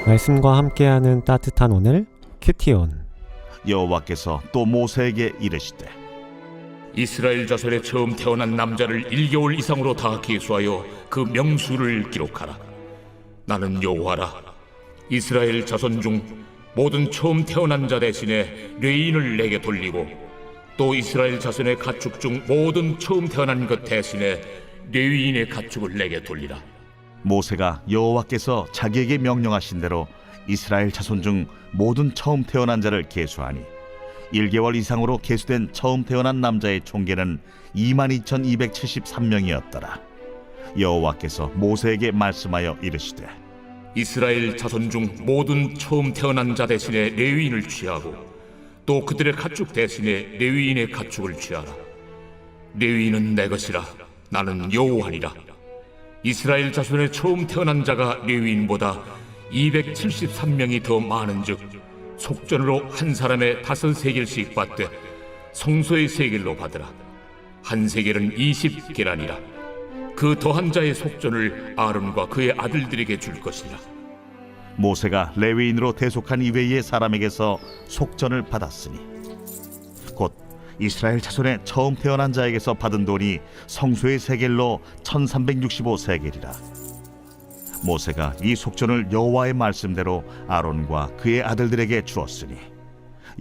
말씀과 함께하는 따뜻한 오늘 큐티온. 여호와께서 또 모세에게 이르시되 이스라엘 자손에 처음 태어난 남자를 1개월 이상으로 다 계수하여 그 명수를 기록하라. 나는 여호와라. 이스라엘 자손 중 모든 처음 태어난 자 대신에 레인을 내게 돌리고, 또 이스라엘 자손의 가축 중 모든 처음 태어난 것 대신에 레위인의 가축을 내게 돌리라. 모세가 여호와께서 자기에게 명령하신 대로 이스라엘 자손 중 모든 처음 태어난 자를 계수하니 1개월 이상으로 계수된 처음 태어난 남자의 총계는 22,273명이었더라. 여호와께서 모세에게 말씀하여 이르시되 이스라엘 자손 중 모든 처음 태어난 자 대신에 레위인을 취하고, 또 그들의 가축 대신에 레위인의 가축을 취하라. 레위인은 내 것이라. 나는 여호와니라. 이스라엘 자손의 처음 태어난 자가 레위인보다 273명이 더 많은즉 속전으로 한 사람의 5세겔씩 받되 성소의 세겔로 받으라. 한 세겔은 20계란이라. 그 더한 자의 속전을 아론과 그의 아들들에게 줄 것이라. 모세가 레위인으로 대속한 이외의 사람에게서 속전을 받았으니 곧 이스라엘 자손의 처음 태어난 자에게서 받은 돈이 성소의 세겔로 1365세겔이라. 모세가 이 속전을 여호와의 말씀대로 아론과 그의 아들들에게 주었으니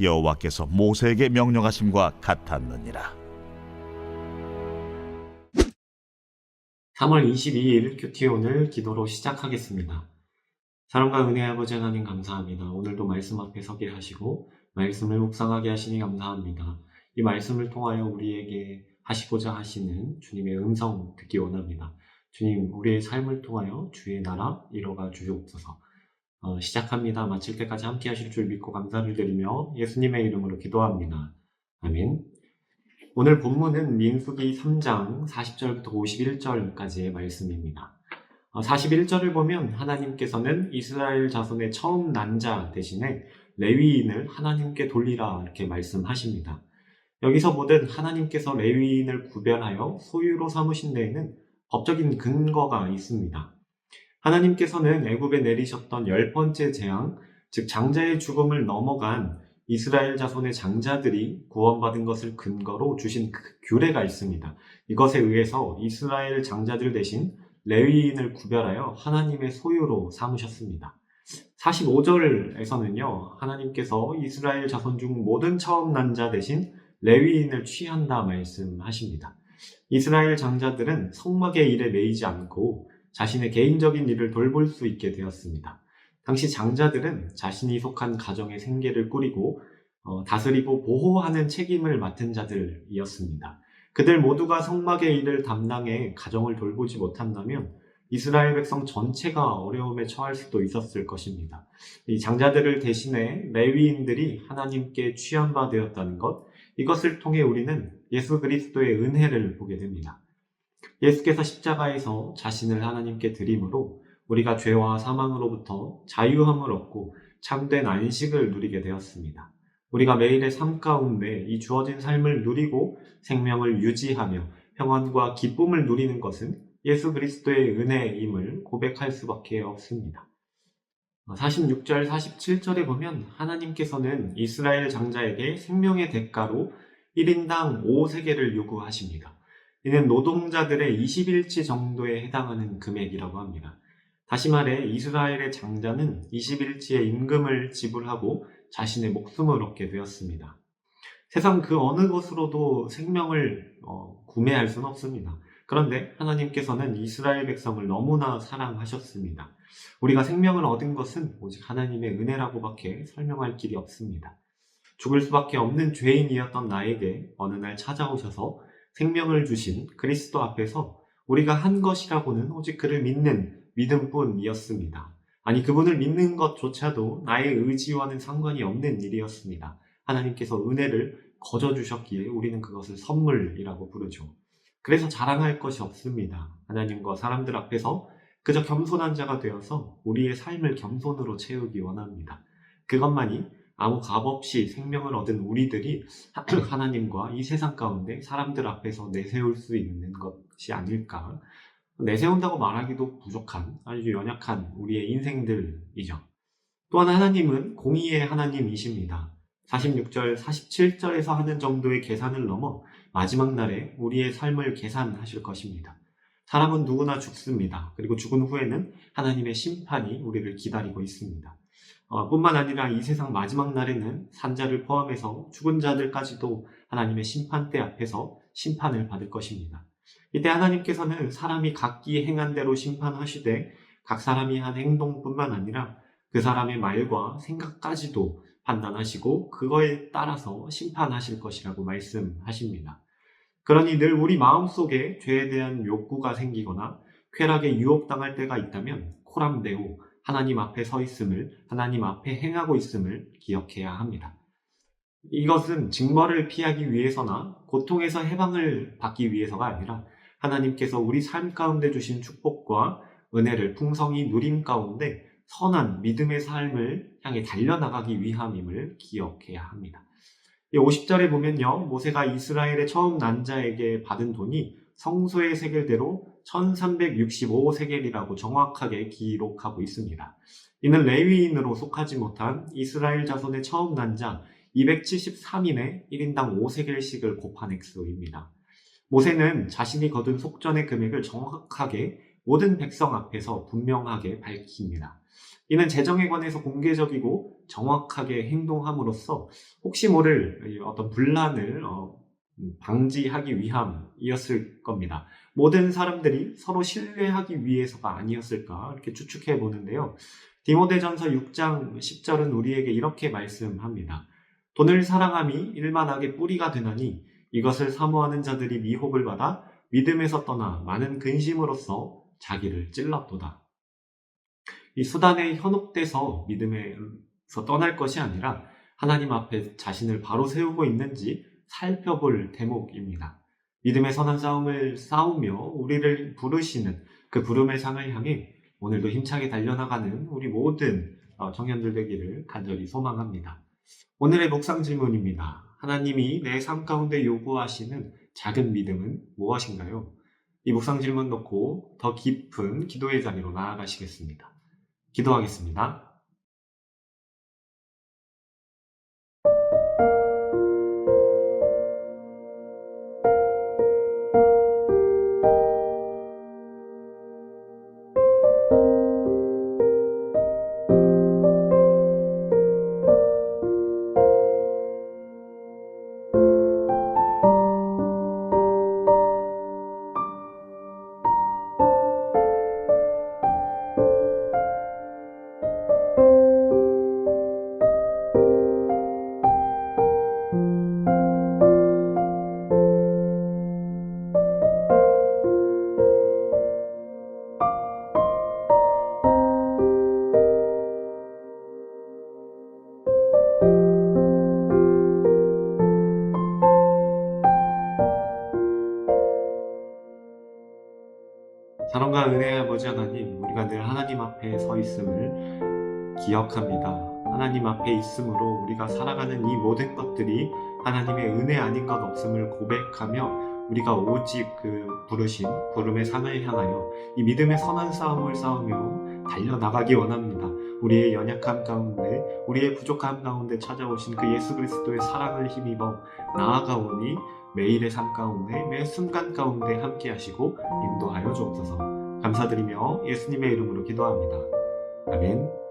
여호와께서 모세에게 명령하심과 같았느니라. 3월 22일 큐티온을 기도로 시작하겠습니다. 사랑과 은혜의 아버지 하나님 감사합니다. 오늘도 말씀 앞에 서게 하시고 말씀을 묵상하게 하시니 감사합니다. 이 말씀을 통하여 우리에게 하시고자 하시는 주님의 음성 듣기 원합니다. 주님, 우리의 삶을 통하여 주의 나라 이뤄가 주시옵소서. 시작합니다. 마칠 때까지 함께 하실 줄 믿고 감사를 드리며 예수님의 이름으로 기도합니다. 아멘. 오늘 본문은 민수기 3장 40절부터 51절까지의 말씀입니다. 41절을 보면 하나님께서는 이스라엘 자손의 처음 난 자 대신에 레위인을 하나님께 돌리라 이렇게 말씀하십니다. 여기서 보듯 하나님께서 레위인을 구별하여 소유로 삼으신 데에는 법적인 근거가 있습니다. 하나님께서는 애굽에 내리셨던 10번째 재앙, 즉 장자의 죽음을 넘어간 이스라엘 자손의 장자들이 구원받은 것을 근거로 주신 그 규례가 있습니다. 이것에 의해서 이스라엘 장자들 대신 레위인을 구별하여 하나님의 소유로 삼으셨습니다. 45절에서는요, 하나님께서 이스라엘 자손 중 모든 처음 난 자 대신 레위인을 취한다 말씀하십니다. 이스라엘 장자들은 성막의 일에 매이지 않고 자신의 개인적인 일을 돌볼 수 있게 되었습니다. 당시 장자들은 자신이 속한 가정의 생계를 꾸리고 다스리고 보호하는 책임을 맡은 자들이었습니다. 그들 모두가 성막의 일을 담당해 가정을 돌보지 못한다면 이스라엘 백성 전체가 어려움에 처할 수도 있었을 것입니다. 이 장자들을 대신해 레위인들이 하나님께 취한 바 되었다는 것, 이것을 통해 우리는 예수 그리스도의 은혜를 보게 됩니다. 예수께서 십자가에서 자신을 하나님께 드림으로 우리가 죄와 사망으로부터 자유함을 얻고 참된 안식을 누리게 되었습니다. 우리가 매일의 삶 가운데 이 주어진 삶을 누리고 생명을 유지하며 평안과 기쁨을 누리는 것은 예수 그리스도의 은혜임을 고백할 수밖에 없습니다. 46절, 47절에 보면 하나님께서는 이스라엘 장자에게 생명의 대가로 1인당 5세겔을 요구하십니다. 이는 노동자들의 20일치 정도에 해당하는 금액이라고 합니다. 다시 말해 이스라엘의 장자는 20일치의 임금을 지불하고 자신의 목숨을 얻게 되었습니다. 세상 그 어느 것으로도 생명을 구매할 수는 없습니다. 그런데 하나님께서는 이스라엘 백성을 너무나 사랑하셨습니다. 우리가 생명을 얻은 것은 오직 하나님의 은혜라고밖에 설명할 길이 없습니다. 죽을 수밖에 없는 죄인이었던 나에게 어느 날 찾아오셔서 생명을 주신 그리스도 앞에서 우리가 한 것이라고는 오직 그를 믿는 믿음뿐이었습니다. 아니, 그분을 믿는 것조차도 나의 의지와는 상관이 없는 일이었습니다. 하나님께서 은혜를 거저 주셨기에 우리는 그것을 선물이라고 부르죠. 그래서 자랑할 것이 없습니다. 하나님과 사람들 앞에서 그저 겸손한 자가 되어서 우리의 삶을 겸손으로 채우기 원합니다. 그것만이 아무 값없이 생명을 얻은 우리들이 하나님과 이 세상 가운데 사람들 앞에서 내세울 수 있는 것이 아닐까. 내세운다고 말하기도 부족한 아주 연약한 우리의 인생들이죠. 또한 하나님은 공의의 하나님이십니다. 46절, 47절에서 하는 정도의 계산을 넘어 마지막 날에 우리의 삶을 계산하실 것입니다. 사람은 누구나 죽습니다. 그리고 죽은 후에는 하나님의 심판이 우리를 기다리고 있습니다. 뿐만 아니라 이 세상 마지막 날에는 산자를 포함해서 죽은 자들까지도 하나님의 심판대 앞에서 심판을 받을 것입니다. 이때 하나님께서는 사람이 각기 행한 대로 심판하시되 각 사람이 한 행동뿐만 아니라 그 사람의 말과 생각까지도 판단하시고 그거에 따라서 심판하실 것이라고 말씀하십니다. 그러니 늘 우리 마음속에 죄에 대한 욕구가 생기거나 쾌락에 유혹당할 때가 있다면 코람데오 하나님 앞에 서 있음을, 하나님 앞에 행하고 있음을 기억해야 합니다. 이것은 징벌을 피하기 위해서나 고통에서 해방을 받기 위해서가 아니라 하나님께서 우리 삶 가운데 주신 축복과 은혜를 풍성히 누림 가운데 선한 믿음의 삶을 향해 달려나가기 위함임을 기억해야 합니다. 50절에 보면요, 모세가 이스라엘의 처음 난 자에게 받은 돈이 성소의 세겔대로 1365세겔이라고 정확하게 기록하고 있습니다. 이는 레위인으로 속하지 못한 이스라엘 자손의 처음 난 자 273인의 1인당 5세겔씩을 곱한 액수입니다. 모세는 자신이 거둔 속전의 금액을 정확하게 모든 백성 앞에서 분명하게 밝힙니다. 이는 재정에 관해서 공개적이고 정확하게 행동함으로써 혹시 모를 어떤 분란을 방지하기 위함이었을 겁니다. 모든 사람들이 서로 신뢰하기 위해서가 아니었을까 이렇게 추측해 보는데요. 디모데전서 6장 10절은 우리에게 이렇게 말씀합니다. 돈을 사랑함이 일만하게 뿌리가 되나니 이것을 사모하는 자들이 미혹을 받아 믿음에서 떠나 많은 근심으로써 자기를 찔렀도다. 이 수단에 현혹돼서 믿음에서 떠날 것이 아니라 하나님 앞에 자신을 바로 세우고 있는지 살펴볼 대목입니다. 믿음의 선한 싸움을 싸우며 우리를 부르시는 그 부름의 상을 향해 오늘도 힘차게 달려나가는 우리 모든 청년들 되기를 간절히 소망합니다. 오늘의 묵상 질문입니다. 하나님이 내 삶 가운데 요구하시는 작은 믿음은 무엇인가요? 이 묵상 질문 놓고 더 깊은 기도의 자리로 나아가시겠습니다. 기도하겠습니다. 사랑과 은혜의 아버지 하나님, 우리가 늘 하나님 앞에 서 있음을 기억합니다. 하나님 앞에 있음으로 우리가 살아가는 이 모든 것들이 하나님의 은혜 아닌 것 없음을 고백하며 우리가 오직 그 부르신 부름의 상을 향하여 이 믿음의 선한 싸움을 싸우며 달려나가기 원합니다. 우리의 연약함 가운데, 우리의 부족함 가운데 찾아오신 그 예수 그리스도의 사랑을 힘입어 나아가오니 매일의 삶 가운데, 매 순간 가운데 함께 하시고 인도하여 주옵소서. 감사드리며 예수님의 이름으로 기도합니다. 아멘.